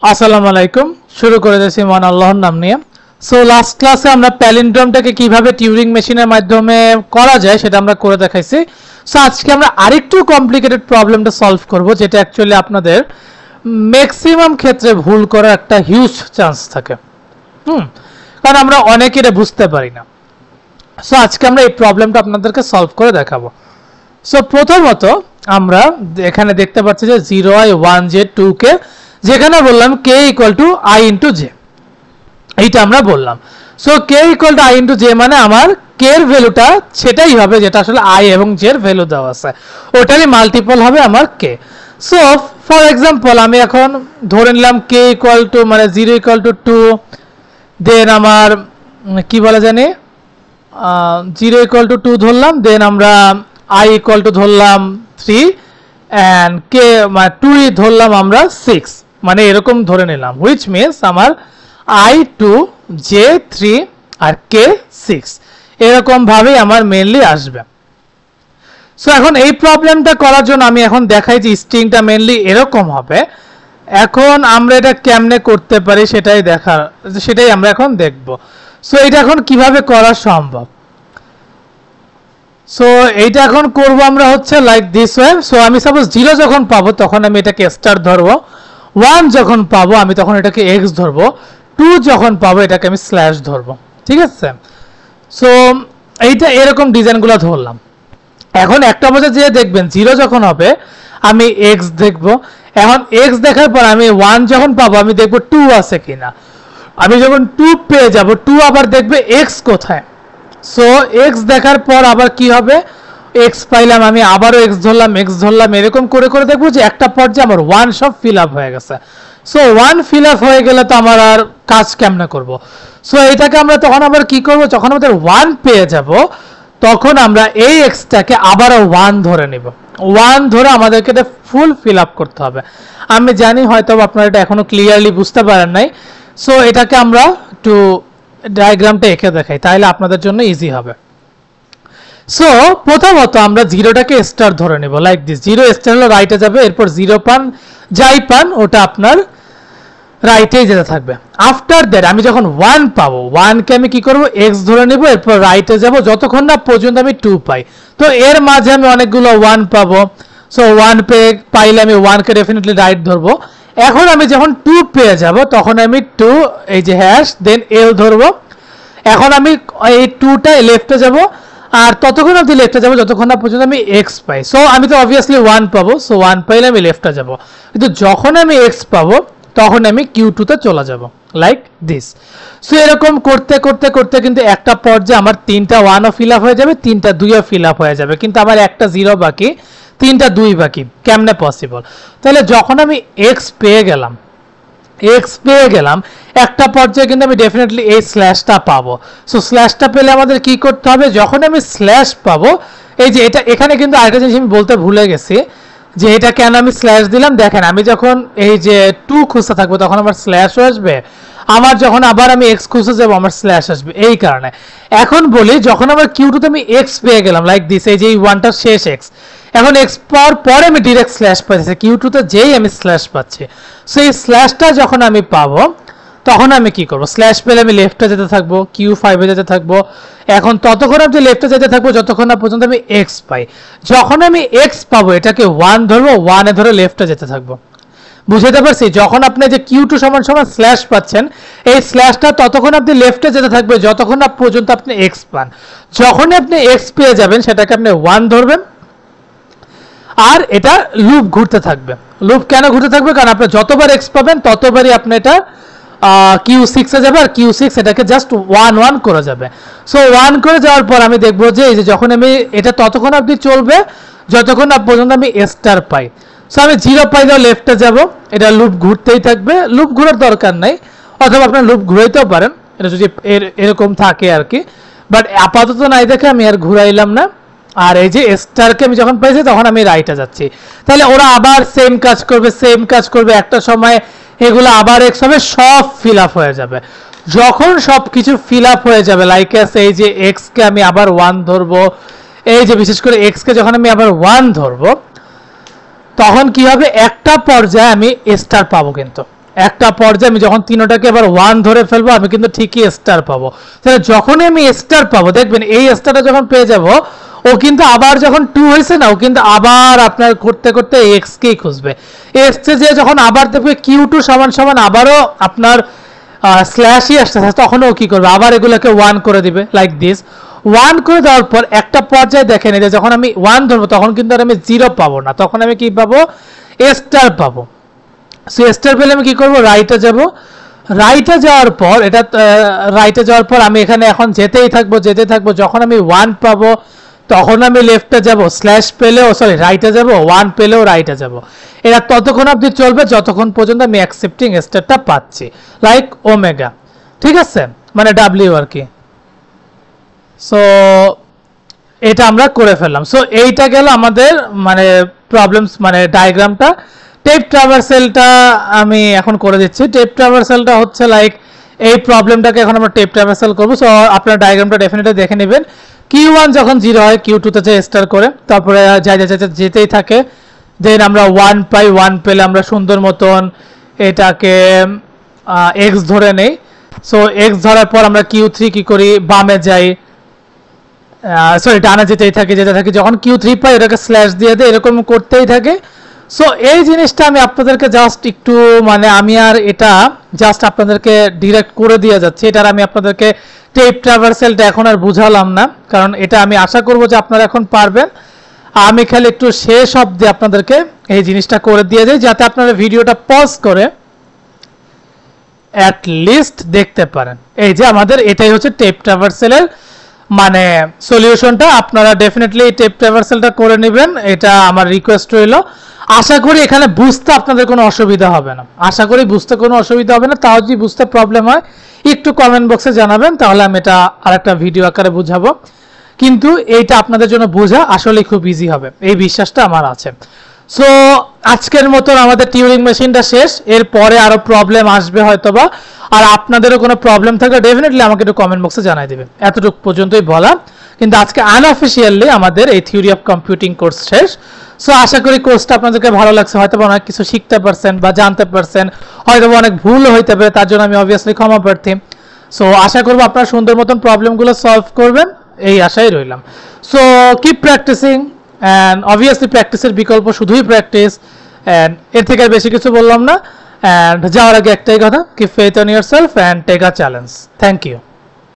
আসসালামু আলাইকুম। শুরু করে দিয়েছি মহান আল্লাহর নাম নিয়ে। সো লাস্ট ক্লাসে আমরা প্যালিন্ড্রোমটাকে কিভাবে টিউরিং মেশিনের মাধ্যমে করা যায় সেটা আমরা করে দেখাইছি। সো আজকে আমরা আরেকটু কমপ্লিকেটেড প্রবলেমটা সলভ করব, যেটা অ্যাকচুয়ালি আপনাদের ম্যাক্সিমাম ক্ষেত্রে ভুল করার একটা হিউজ চান্স থাকে। কারণ আমরা অনেকে এটা বুঝতে পারি না। সো আজকে আমরা এই প্রবলেমটা আপনাদেরকে সলভ করে দেখাবো। সো প্রথমত আমরা এখানে দেখতে পাচ্ছি যে 0i 1j 2k, যেখানে বললাম k equal to i into J, এইটা আমরা বললাম। So k equal to i into J মানে আমার k এর ভ্যালুটা সেটাই হবে যেটা আসলে i এবং j এর ভ্যালু দেওয়া আছে, ওটারই মাল্টিপল হবে আমার k। সো ফর এক্সাম্পল আমি এখন ধরে নিলাম k ইকুয়াল টু মানে 0 ইকুয়াল টু 2, দেন আমার কি বলা জানি 0 ইকুয়াল টু 2 ধরলাম, দেন আমরা i ইকুয়াল টু ধরলাম 3 অ্যান্ড k মানে 2 ধরলাম আমরা 6, মানে এরকম ধরে নিলাম, হুইচ মিনস আমার i 2 j 3 আর k 6, এরকম ভাবেই আমার মেইনলি আসবে। সো এখন এই প্রবলেমটা করার জন্য আমি এখন দেখাই যে স্ট্রিংটা মেইনলি এরকম হবে। এখন আমরা এটা কেমনে করতে পারি সেটাই আমরা এখন দেখব। সো এটা এখন কিভাবে করা সম্ভব। সো এইটা এখন করব আমরা হচ্ছে লাইক দিস ওয়ে। সো আমি সাপোজ 0 যখন পাবো তখন আমি এটাকে স্টার ধরবো, 1 যখন পাবো আমি তখন এটাকে এক্স ধরবো, 2 যখন পাবো এটাকে আমি স্ল্যাশ ধরবো, ঠিক আছে। সো এইটা এরকম ডিজাইনগুলো ধরলাম। এখন একটা বছর যে দেখবেন 0 যখন হবে আমি এক্স দেখবো, এখন এক্স দেখার পর আমি 1 যখন পাবো আমি দেখবো 2 আছে কিনা, আমি যখন 2 পেয়ে যাব 2 আবার দেখবে এক্স কোথায়। সো এক্স দেখার পর আবার কি হবে, এক্স পাইলাম আমি আবারও এক্স ধরলাম, এরকম করে করে দেখবো যে একটা পর্যায়ে আমার 1 সব ফিল আপ হয়ে গেছে। সো 1 ফিল আপ হয়ে গেলে তো আমার আর কাজ কেমনে করব। সো এটাকে আমরা তখন আবার কি করব, যখন আমাদের 1 পেয়ে যাব তখন আমরা এই এক্সটাকে আবারও 1 ধরে নিব, 1 ধরে আমাদেরকে এটা ফুল ফিল আপ করতে হবে। আমি জানি হয়তো আপনারা এটা এখনো ক্লিয়ারলি বুঝতে পারেন নাই। সো এটাকে আমরা একটু ডায়াগ্রামটা এঁকে দেখাই, তাহলে আপনাদের জন্য ইজি হবে। সো প্রথমত আমরা 0টাকে স্টার ধরে নেব লাইক দিস, 0 স্টার হলো রাইটে যাবে, এরপর 0 পান যাই পান ওটা আপনার রাইটেই যেতে থাকবে। আফটার দ্যাট আমি যখন 1 পাবো 1কে আমি কি করব x ধরে নেব, এরপর রাইটে যাব যতক্ষণ না পর্যন্ত আমি 2 পাই। তো এর মাঝে আমি অনেকগুলো 1 পাবো। সো 1 পাইলে আমি 1কে ডেফিনেটলি রাইট ধরবো। এখন আমি যখন 2 পেয়ে যাব তখন আমি 2 এই যে হ্যাশ দেন l ধরবো। এখন আমি এই 2টা লেফটে যাব আর ততক্ষণ অবধি লেফটে যাব যতক্ষণ না পর্যন্ত আমি x পাই। সো আমি তো অবভিয়াসলি 1 পাবো, সো 1 পাইলে আমি লেফটে যাব, কিন্তু যখন আমি x পাবো তখন আমি Q2 তে চলে যাব লাইক দিস। সো এরকম করতে করতে করতে কিন্তু একটা পর্যায়ে আমার 3টা 1ও ফিল আপ হয়ে যাবে, 3টা 2ও ফিল আপ হয়ে যাবে, কিন্তু আমার একটা 0 বাকি, 3টা 2 বাকি। কেমনে পসিবল? তাহলে যখন আমি x পেয়ে গেলাম একটা পর্যায়ে কিন্তু আমি ডেফিনেটলি এই স্ল্যাশটা পাবো। সো স্ল্যাশটা পেলে আমাদের কি করতে হবে, যখন আমি স্ল্যাশ পাবো, এই যে এটা এখানে কিন্তু আরেকটা জিনিস আমি বলতে ভুলে গেছি যে এটা কেন আমি স্ল্যাশ দিলাম। দেখেন আমি যখন এই যে 2 খুঁজতে থাকবো তখন আমার স্ল্যাশও আসবে, আমার যখন আবার আমি x খুঁজতে যাবো আমার স্ল্যাশ আসবে, এই কারণে। এখন বলি যখন আমার Q2 তে আমি x পেয়ে গেলাম লাইক দিস, এই যে এই 1টার শেষ x, এখন x পাওয়ার পরে আমি ডিরেক্ট স্ল্যাশ পাচ্ছি, Q2 তে যেই আমি স্ল্যাশ পাচ্ছি। সো এই স্ল্যাশটা যখন আমি পাবো তখন আমি কি করব, স্ল্যাশ পেলে আমি লেফটে যেতে থাকবো, Q5 এ যেতে থাকবো। এখন ততক্ষণ আমি লেফটে যেতে থাকবো যতক্ষণ না পর্যন্ত আমি x পাই। যখন আমি x পাবো এটাকে 1 ধরবো, 1 এ ধরে লেফটে যেতে থাকবো। বুঝতে পারছি? যখন আপনি যে Q2 সমান সমান স্ল্যাশ পাচ্ছেন, এই স্ল্যাশটা ততক্ষণ আপনি লেফটে যেতে থাকবে যতক্ষণ না পর্যন্ত আপনি x পান। যখনই আপনি x পেয়ে যাবেন সেটাকে আপনি 1 ধরবেন আর এটা লুপ ঘুরতে থাকবে। লুপ কেন ঘুরতে থাকবে? কারণ আপনি যতবার x পাবেন ততবারই আপনি এটা Q6 এ যাবে আর Q6 এটাকে জাস্ট 1 1 করে যাবে। সো 1 করে যাওয়ার পর আমি দেখবো যে এই যে যখন আমি এটা ততক্ষণ আপনি চলবে যতক্ষণ না পর্যন্ত আমি স্টার পাই। সো আমি 0 পাইলেও লেফটে যাব, এটা লুপ ঘুরতেই থাকবে, লুপ ঘোরার দরকার নাই, অথবা আপনার লুপ ঘুরাইতেও পারেন এটা যদি এরকম থাকে আর কি, বাট আপাতত নাই দেখে আমি আর ঘুরাইলাম না। আর এই যে স্টারকে আমি যখন পাইছি তখন আমি রাইটে যাচ্ছি, তাহলে ওরা আবার সেম কাজ করবে, একটা সময় এগুলো আবার x হবে, সব ফিল আপ হয়ে যাবে। যখন সব কিছু ফিল আপ হয়ে যাবে লাইক এই যে x কে আমি আবার 1 ধরবো, এই যে বিশেষ করে x কে যখন আমি আবার 1 ধরবো তখন কি হবে, একটা পর্যায়ে আমি স্টার পাবো, কিন্তু একটা পর্যায়ে আমি যখন তিনটাকে আবার 1 ধরে ফেলবো আমি কিন্তু ঠিকই স্টার পাবো। তাহলে যখনই আমি স্টার পাবো দেখবেন এই স্টারটা যখন পেয়ে যাব ও কিন্তু আবার যখন 2 হয়েছে না ও কিন্তু আবার আপনার করতে করতে এক্স কেই খুঁজবে। এক্সে যে যখন আবার দেখবে Q2 সমান সমান আবারও আপনার স্ল্যাশই আসতেছে তখন ও কি করবে আবার এগুলোকে 1 করে দিবে লাইক দিস। 1 করে দেওয়ার পর একটা পর্যায়ে দেখেন এই যে যখন আমি 1 ধরবো তখন কিন্তু আর আমি 0 পাবো না, তখন আমি কি পাবো স্টার পাবো। সো স্টার পেলে আমি কি করব রাইটে যাব, রাইটে যাওয়ার পর এটা রাইটে যাওয়ার পর আমি এখানে এখন যেতেই থাকবো যখন আমি 1 পাবো তখন আমি লেফটে যাব, স্ল্যাশ পেলেও সরি রাইটে যাব, 1 পেলেও রাইটে যাব। এটা ততক্ষণ অবধি চলবে যতক্ষণ পর্যন্ত আমি অ্যাকসেপ্টিং স্টারটা পাচ্ছি লাইক ওমেগা, ঠিক আছে মানে ডাব্লিউ আর কি। সো এটা আমরা করে ফেললাম। সো এইটা গেল আমাদের মানে প্রবলেমস মানে ডায়াগ্রামটা। টেপ ট্রাভার্সেলটা আমি এখন করে দিচ্ছি। টেপ ট্রাভার্সেলটা হচ্ছে লাইক এই প্রবলেমটাকে এখন আমরা টেপ ট্রাভার্সেল করবো। সো আপনার ডায়াগ্রামটা ডেফিনেটলি দেখে নেবেন। Q1 যখন 0 হয় Q2 তে যে স্টার করে তারপরে যেতেই থাকে, দেন আমরা 1 পাই, 1 পেলে আমরা সুন্দর মতন এটাকে x ধরে নেই। সো x ধরার পর আমরা Q3 কি করি বামে যাই, সরি ডানে যেতে থাকি যখন Q3 পাই এটাকে স্ল্যাশ দিয়ে দেয়, এরকম করতেই থাকে। সো এই জিনিসটা আমি আপনাদেরকে জাস্ট একটু মানে আমি আর এটা জাস্ট আপনাদেরকে ডিরেক্ট করে দিয়ে যাচ্ছি, এটার আমি আপনাদেরকে টেপ ট্রাভার্সেলটা এখন আর বুঝালাম না কারণ এটা আমি আশা করব যে আপনারা এখন পারবেন। আমি খালি একটু শেষ অবধি আপনাদেরকে এই জিনিসটা করে দিয়ে যাই যাতে আপনারা ভিডিওটা পজ করে অ্যাট লিস্ট দেখতে পারেন। এই যে আমাদের এটাই হচ্ছে টেপ ট্রাভার্সেলের মানে সলিউশনটা। আপনারা ডেফিনেটলি টেপ ট্রাভার্সেলটা করে নেবেন, এটা আমার রিকোয়েস্ট রইল। আশা করি এখানে বুঝতে আপনাদের কোনো অসুবিধা হবে না, আশা করি বুঝতে কোনো অসুবিধা হবে না। তাও যদি বুঝতে প্রবলেম হয় একটু কমেন্ট বক্সে জানাবেন, তাহলে আমি এটা আরেকটা ভিডিও আকারে বুঝাবো। কিন্তু এইটা আপনাদের জন্য বোঝা আসলে খুব ইজি হবে, এই বিশ্বাসটা আমার আছে। সো আজকের মতন আমাদের টিউরিং মেশিনটা শেষ, এরপরে আরো প্রবলেম আসবে হয়তোবা, আর আপনাদেরও কোনো প্রবলেম থাকলে ডেফিনেটলি আমাকে একটু কমেন্ট বক্সে জানাই দেবেন। এতটুকু পর্যন্তই বলা, কিন্তু আজকে আনঅফিসিয়ালি আমাদের এই থিওরি অফ কম্পিউটিং কোর্স শেষ। সো আশা করি কোর্সটা আপনাদেরকে ভালো লাগছে, হয়তো অনেক কিছু শিখতে পারছেন বা জানতে পারছেন, হয়তো অনেক ভুল হইতে পারে, তার জন্য আমি অবভিয়াসলি ক্ষমা প্রার্থী। সো আশা করবো আপনারা সুন্দর মতন প্রবলেমগুলো সলভ করবেন, এই আশাই রইলাম। So keep practising, and obviously প্র্যাকটিসের বিকল্প শুধুই প্র্যাকটিস, অ্যান্ড এর থেকে আর বেশি কিছু বললাম না। অ্যান্ড যাওয়ার আগে একটাই কথা, keep faith on yourself and take a challenge. Thank you.